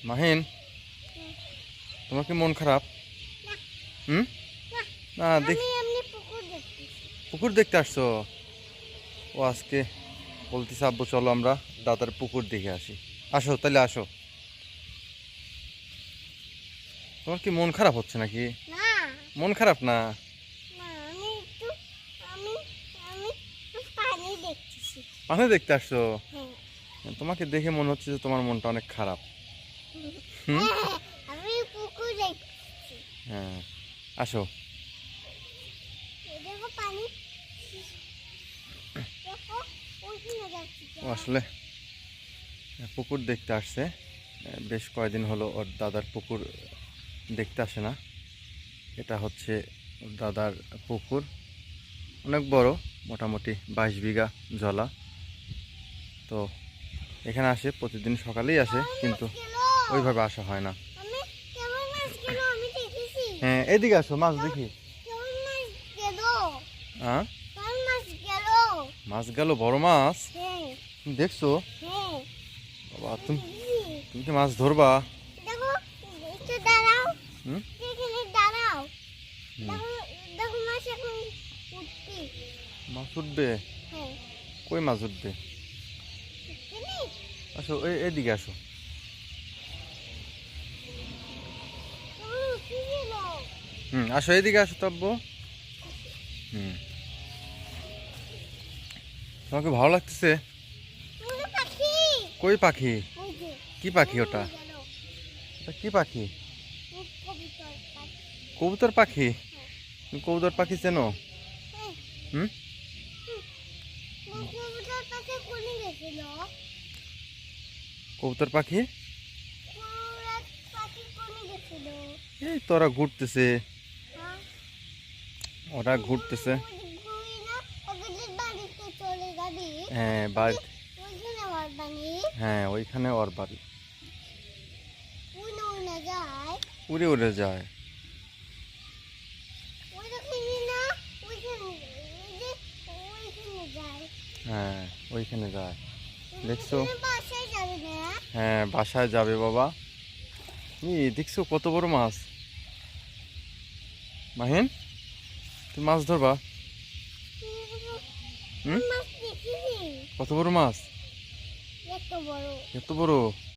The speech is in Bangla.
মাহিন, তোমার কি মন খারাপ? হুম? না দেখ, পুকুর দেখতে আসছো? ও আজকে বলতেছে আব্বু চলো আমরা দাদার পুকুর দেখে আসি। আসো তাহলে আসো। তোমার কি মন খারাপ হচ্ছে নাকি? মন খারাপ না? পানি দেখতে আসছো? তোমাকে দেখে মনে হচ্ছে যে তোমার মনটা অনেক খারাপ। হুম? হ্যাঁ, আসো। ও আসলে পুকুর দেখতে আসছে। বেশ কয়েকদিন হলো ওর দাদার পুকুর দেখতে আসে না। এটা হচ্ছে ওর দাদার পুকুর, অনেক বড়, মোটামুটি 22 বিঘা জলা। তো এখানে আসে, প্রতিদিন সকালেই আসে, কিন্তু ওইভাবে আসা হয় না। হ্যাঁ, এদিকে আসো, মাছ দেখি। হ্যাঁ, মাছ গেল, বড় মাছ তুমি দেখছো? বাবা, তুমি তুমি কি মাছ ধরবা? হুম? মাছ উঠবে? কই মাছ উঠবে? আসো, এদিকে আসো। আসো, এদিকে আসো তো আব্বু। তোমাকে ভালো লাগতেছে? কই পাখি? কি পাখি ওটা? ওটা কি পাখি? কবুতর পাখি? তুমি কবুতর পাখি চেনো? হুম? কবুতর পাখি এই তো ওরা ঘুরতেছে, ওরা ঘুরতেছে। হ্যাঁ বাড়ি, হ্যাঁ ওইখানে ওর বাড়ি। উড়ে উড়ে যায়। হ্যাঁ ওইখানে যায়, দেখছো? হ্যাঁ বাসায় যাবে বাবা। দেখছো কত বড় মাছ? মাহিন, তুমি মাছ ধরবা? হুম? কত বড় মাছ? এত বড়?